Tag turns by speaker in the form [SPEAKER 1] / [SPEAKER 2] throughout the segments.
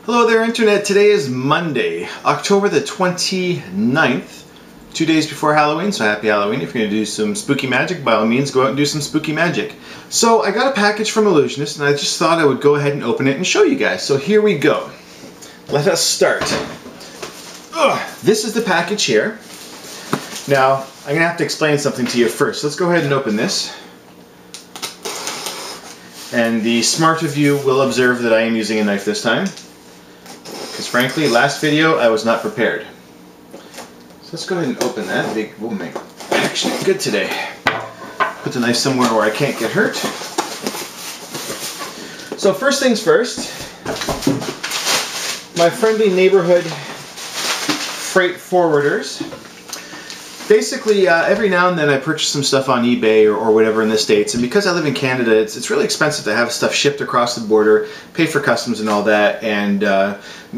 [SPEAKER 1] Hello there, Internet. Today is Monday, October the 29th, 2 days before Halloween, so happy Halloween. If you're going to do some spooky magic, by all means, go out and do some spooky magic. So I got a package from Illusionist, and I just thought I would go ahead and open it and show you guys. So here we go. Let us start. This is the package here. Now, I'm going to have to explain something to you first. Let's go ahead and open this. And the smart of you will observe that I am using a knife this time. Because frankly, last video I was not prepared. So let's go ahead and open that. We'll make action good today. Put the knife somewhere where I can't get hurt. So first things first, my friendly neighborhood freight forwarders. Basically, every now and then I purchase some stuff on eBay or whatever in the States, and because I live in Canada, it's really expensive to have stuff shipped across the border, pay for customs and all that, and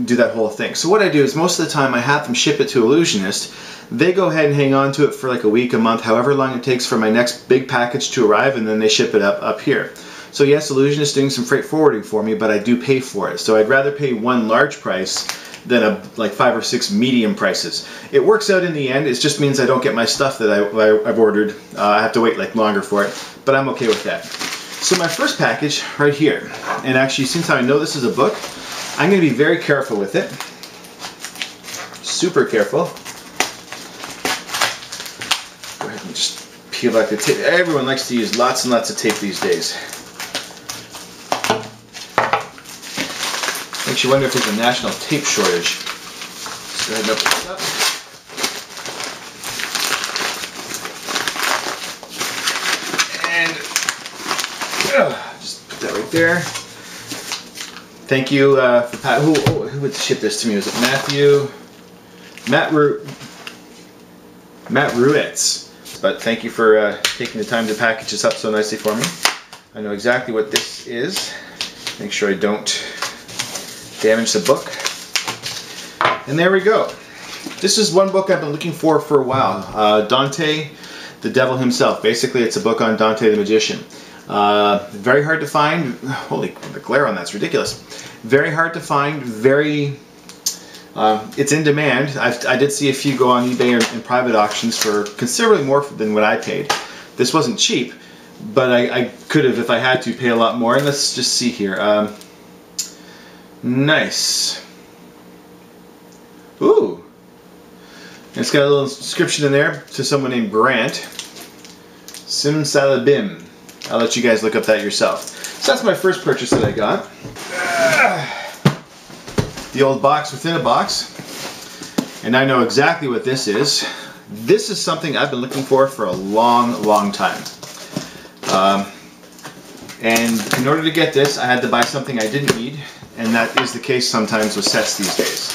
[SPEAKER 1] do that whole thing. So what I do is most of the time I have them ship it to Illusionist. They go ahead and hang on to it for like a week, a month, however long it takes for my next big package to arrive, and then they ship it up here. So yes, Illusionist is doing some freight forwarding for me, but I do pay for it. So I'd rather pay one large price than like 5 or 6 medium prices. It works out in the end. It just means I don't get my stuff that I've ordered. I have to wait like longer for it, but I'm okay with that. So my first package right here, and actually since I know this is a book, I'm going to be very careful with it. Super careful. Go ahead and just peel back the tape. Everyone likes to use lots and lots of tape these days. Makes you wonder if there's a national tape shortage. Let's go ahead and open this up. And just put that right there. Thank you for Pat. Who would ship this to me? Was it Matthew? Matt Ruetz. But thank you for taking the time to package this up so nicely for me. I know exactly what this is. Make sure I don't damage the book. And there we go. This is one book I've been looking for a while. Dante, the devil himself. Basically, it's a book on Dante the magician. Very hard to find. Holy, the glare on that's ridiculous. Very hard to find. It's in demand. I did see a few go on eBay or in private auctions for considerably more than what I paid. This wasn't cheap, but I could have, if I had to, pay a lot more. And let's just see here. Nice. Ooh. It's got a little inscription in there to someone named Grant. Simsalabim. I'll let you guys look up that yourself. So that's my first purchase that I got. The old box within a box. And I know exactly what this is. This is something I've been looking for a long, long time. And in order to get this, I had to buy something I didn't need. And that is the case sometimes with sets these days.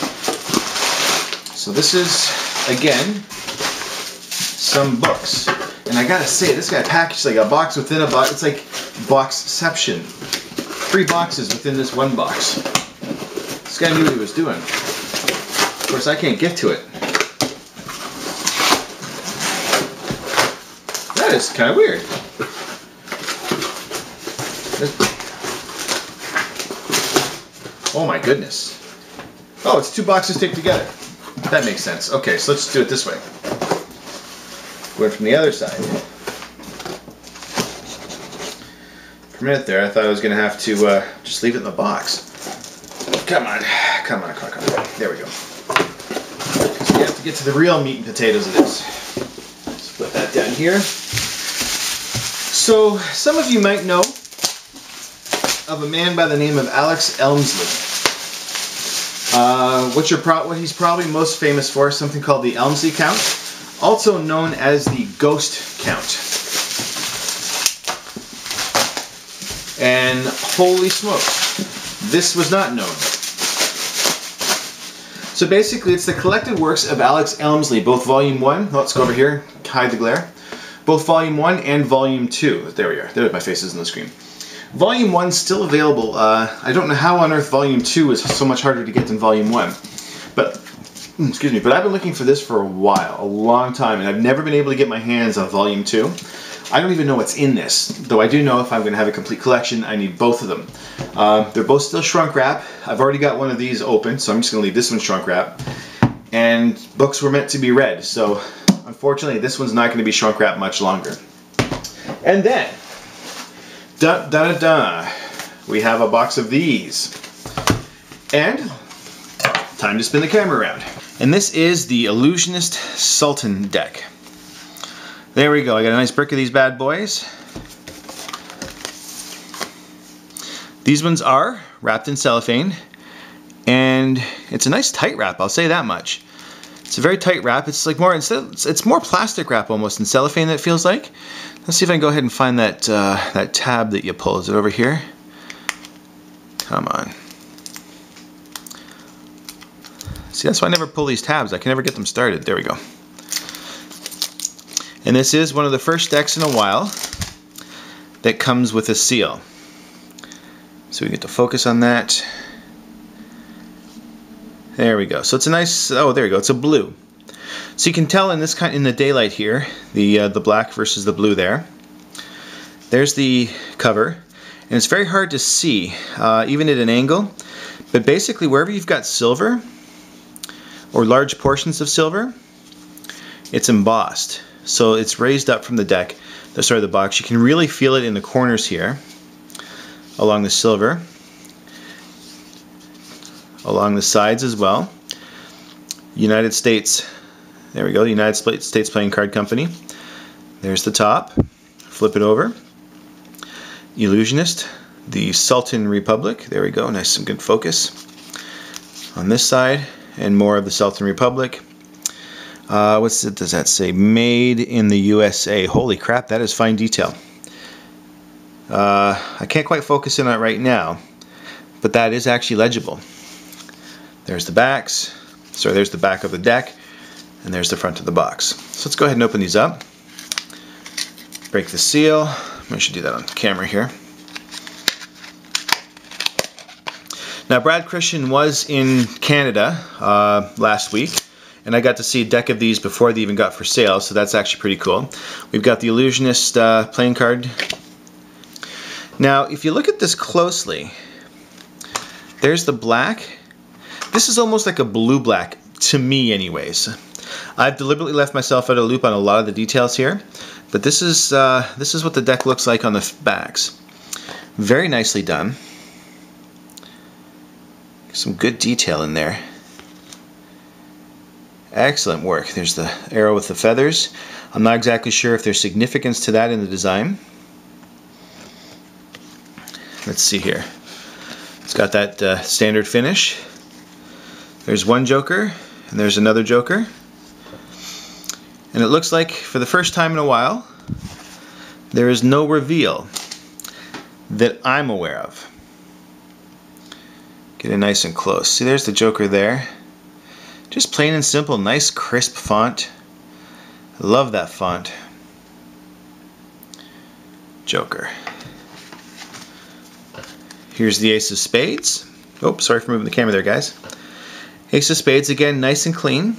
[SPEAKER 1] So this is, again, some books. And I gotta say, this guy packaged like a box within a box. It's like boxception. 3 boxes within this one box. This guy knew what he was doing. Of course, I can't get to it. That is kind of weird. Oh my goodness. Oh, it's 2 boxes taped together. That makes sense. Okay, so let's do it this way. Going from the other side. For a minute there, I thought I was going to have to just leave it in the box. Come on. Come on, come on, come on. There we go. So you have to get to the real meat and potatoes of this. Let's put that down here. So, some of you might know of a man by the name of Alex Elmsley. What he's probably most famous for is something called the Elmsley Count, also known as the Ghost Count. And holy smokes, this was not known. So basically, it's the collected works of Alex Elmsley, both Volume 1, let's go over here, hide the glare, both Volume 1 and Volume 2. There we are, there my face is on the screen. Volume 1 is still available. I don't know how on earth Volume 2 is so much harder to get than Volume 1. But, excuse me, but I've been looking for this for a while, a long time, and I've never been able to get my hands on Volume 2. I don't even know what's in this, though I do know if I'm going to have a complete collection, I need both of them. They're both still shrunk wrap. I've already got one of these open, so I'm just going to leave this one shrunk wrap. And books were meant to be read, so unfortunately this one's not going to be shrunk wrap much longer. And then, we have a box of these. And time to spin the camera around. And this is the Illusionist Sultan deck. There we go, I got a nice brick of these bad boys. These ones are wrapped in cellophane, and it's a nice tight wrap, I'll say that much. It's a very tight wrap. It's like more, it's more plastic wrap almost than cellophane, that feels like. Let's see if I can go ahead and find that that tab that you pull. Is it over here? Come on. See, that's why I never pull these tabs. I can never get them started. There we go. And this is one of the first decks in a while that comes with a seal. So we get to focus on that. There we go. So it's a nice, oh there we go, it's a blue. So you can tell in this in the daylight here, the black versus the blue there. There's the cover, and it's very hard to see, even at an angle. But basically wherever you've got silver, or large portions of silver, it's embossed. So it's raised up from the deck, the box. You can really feel it in the corners here, along the silver, along the sides as well. United States, there we go, the United States Playing Card Company. There's the top, flip it over. Illusionist, the Sultan Republic, there we go, nice and good focus. On this side, and more of the Sultan Republic. Does that say? Made in the USA. Holy crap, that is fine detail. I can't quite focus in on it right now, but that is actually legible. There's the backs. Sorry, there's the back of the deck, and there's the front of the box. So let's go ahead and open these up. Break the seal. I should do that on camera here. Now, Brad Christian was in Canada last week, and I got to see a deck of these before they even got for sale, so that's actually pretty cool. We've got the Illusionist playing card. Now, if you look at this closely, there's the black. This is almost like a blue-black, to me anyways. I've deliberately left myself out of loop on a lot of the details here, but this is what the deck looks like on the backs. Very nicely done. Some good detail in there. Excellent work. There's the arrow with the feathers. I'm not exactly sure if there's significance to that in the design. Let's see here. It's got that standard finish. There's one joker, and there's another joker. And it looks like, for the first time in a while, there is no reveal that I'm aware of. Get it nice and close. See, there's the joker there. Just plain and simple, nice crisp font. I love that font. Joker. Here's the Ace of Spades. Oh, sorry for moving the camera there, guys. Ace of Spades, again, nice and clean.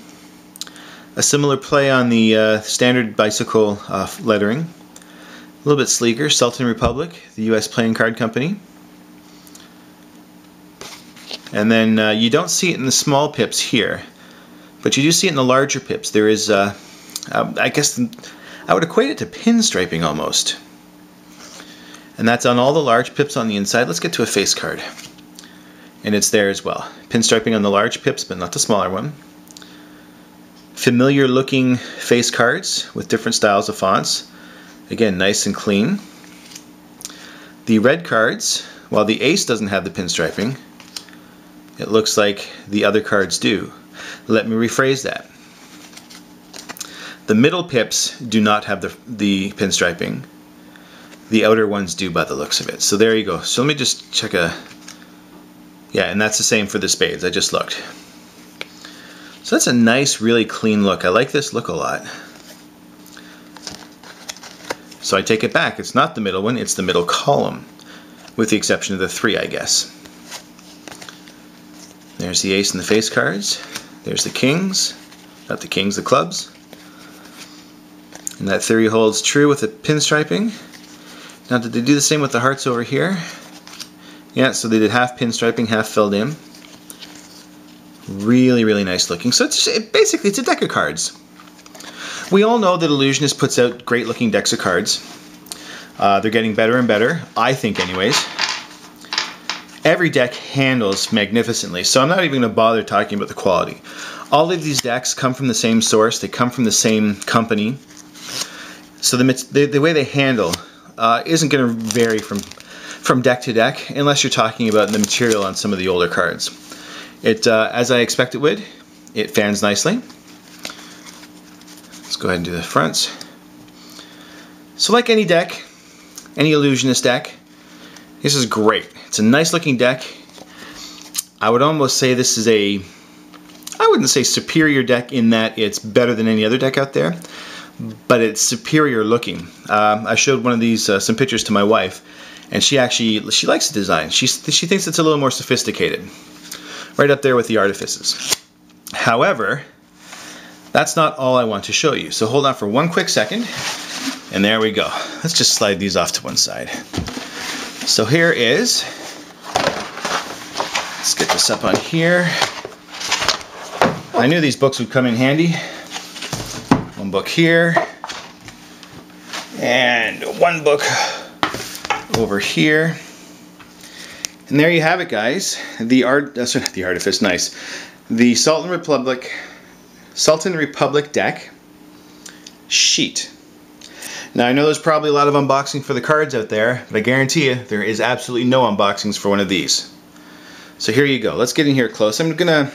[SPEAKER 1] A similar play on the standard bicycle lettering. A little bit sleeker. Sultan Republic, the US Playing Card Company. And then you don't see it in the small pips here, but you do see it in the larger pips. There is, I guess, I would equate it to pinstriping almost. And that's on all the large pips on the inside. Let's get to a face card. And it's there as well. Pinstriping on the large pips, but not the smaller one. Familiar looking face cards with different styles of fonts. Again, nice and clean. The red cards, while the ace doesn't have the pinstriping, it looks like the other cards do. Let me rephrase that. The middle pips do not have the pinstriping. The outer ones do by the looks of it. So there you go. So let me just check a... Yeah, and that's the same for the spades. I just looked. So that's a nice, really clean look. I like this look a lot. So I take it back. It's not the middle one, it's the middle column. With the exception of the 3, I guess. There's the ace and the face cards. There's the kings. Not the kings, the clubs. And that theory holds true with the pinstriping. Now, did they do the same with the hearts over here? Yeah, so they did half pinstriping, half filled in. Really, really nice looking. So basically it's a deck of cards. We all know that Illusionist puts out great looking decks of cards. They're getting better and better, I think anyways. Every deck handles magnificently, so I'm not even going to bother talking about the quality. All of these decks come from the same source, they come from the same company. So the way they handle isn't going to vary from deck to deck, unless you're talking about the material on some of the older cards. It, as I expect it would, it fans nicely. Let's go ahead and do the fronts. So like any deck, any Illusionist deck, this is great. It's a nice looking deck. I would almost say this is I wouldn't say superior deck in that it's better than any other deck out there, but it's superior looking. I showed one of these, some pictures to my wife, and she likes the design. She thinks it's a little more sophisticated. Right up there with the Artifices. However, that's not all I want to show you. So hold on for one quick second, and there we go. Let's just slide these off to one side. So here is, let's get this up on here. I knew these books would come in handy. One book here, and one book over here. And there you have it, guys. The Artifice, nice. The Sultan Republic deck sheet. Now I know there's probably a lot of unboxing for the cards out there, but I guarantee you there is absolutely no unboxings for one of these. So here you go. Let's get in here close. I'm gonna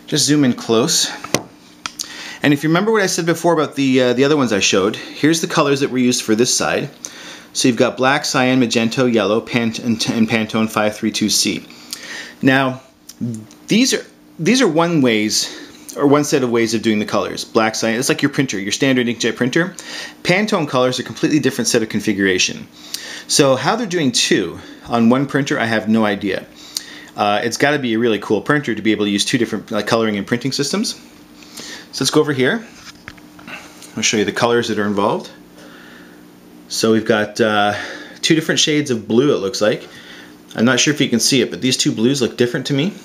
[SPEAKER 1] just zoom in close. And if you remember what I said before about the other ones I showed, here's the colors that were used for this side. So you've got black, cyan, magenta, yellow, and Pantone 532C. Now, these are one set of ways of doing the colors. Black, cyan, it's like your printer, your standard inkjet printer. Pantone colors are a completely different set of configuration. So how they're doing two on one printer, I have no idea. It's got to be a really cool printer to be able to use two different coloring and printing systems. So let's go over here. I'll show you the colors that are involved. So we've got two different shades of blue, it looks like. I'm not sure if you can see it, but these two blues look different to me.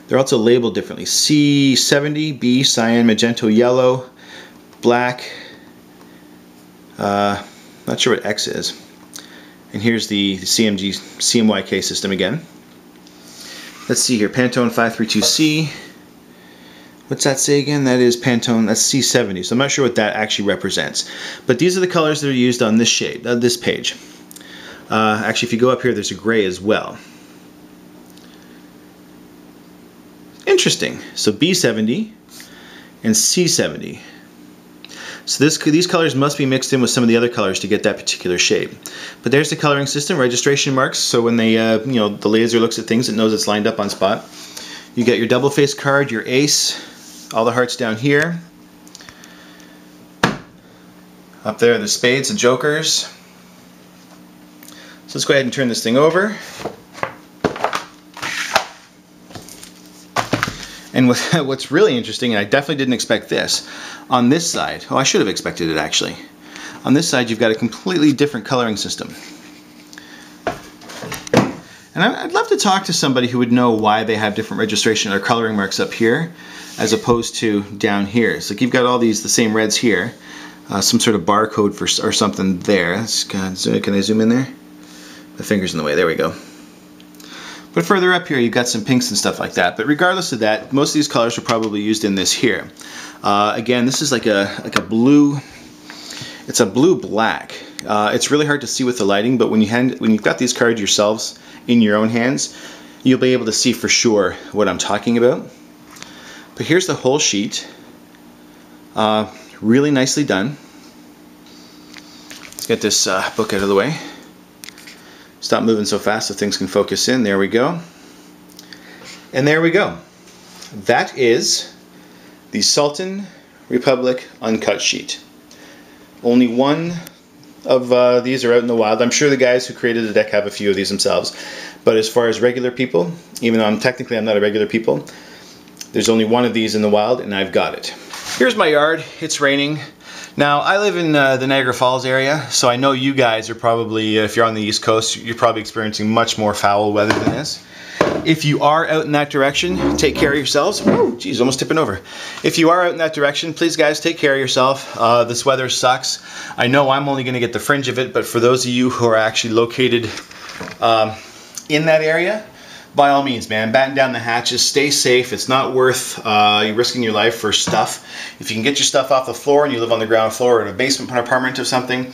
[SPEAKER 1] They're also labeled differently. C70, B, cyan, magenta, yellow, black. Not sure what X is. And here's the CMYK system again. Let's see here, Pantone 532C. What's that say again? That is Pantone, that's C70, so I'm not sure what that actually represents. But these are the colors that are used on this shade, this page. Actually, if you go up here, there's a gray as well. Interesting. So B70 and C70. So these colors must be mixed in with some of the other colors to get that particular shade. But there's the coloring system, registration marks, so when they, the laser looks at things, it knows it's lined up on spot. You get your double face card, your ace, all the hearts down here. Up there, the spades, the jokers. So let's go ahead and turn this thing over. And what's really interesting, and I definitely didn't expect this, on this side, oh, I should have expected it actually. On this side, you've got a completely different coloring system. And I'd love to talk to somebody who would know why they have different registration or coloring marks up here as opposed to down here. So you've got all these, the same reds here, some sort of barcode or something there. Can I zoom in there? My finger's in the way, there we go. But further up here, you've got some pinks and stuff like that. But regardless of that, most of these colors are probably used in this here. Again, this is like a blue, it's a blue-black. It's really hard to see with the lighting, but when you've got these cards yourselves in your own hands, you'll be able to see for sure what I'm talking about. But here's the whole sheet. Really nicely done. Let's get this book out of the way. Stop moving so fast so things can focus in. There we go. And there we go. That is the Sultan Republic uncut sheet. Only one of these are out in the wild. I'm sure the guys who created the deck have a few of these themselves. But as far as regular people, even though I'm not a regular people, there's only one of these in the wild, and I've got it. Here's my yard. It's raining. Now, I live in the Niagara Falls area, so I know you guys are probably, if you're on the East Coast, you're probably experiencing much more foul weather than this. If you are out in that direction, take care of yourselves. Woo, geez, almost tipping over. If you are out in that direction, please guys, take care of yourself. This weather sucks. I know I'm only going to get the fringe of it, but for those of you who are actually located in that area, by all means, man, batten down the hatches, stay safe. It's not worth risking your life for stuff. If you can get your stuff off the floor and you live on the ground floor or in a basement apartment or something,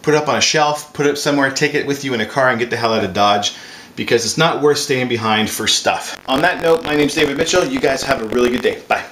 [SPEAKER 1] put it up on a shelf, put it somewhere, take it with you in a car and get the hell out of Dodge, because it's not worth staying behind for stuff. On that note, my name's David Mitchell. You guys have a really good day. Bye.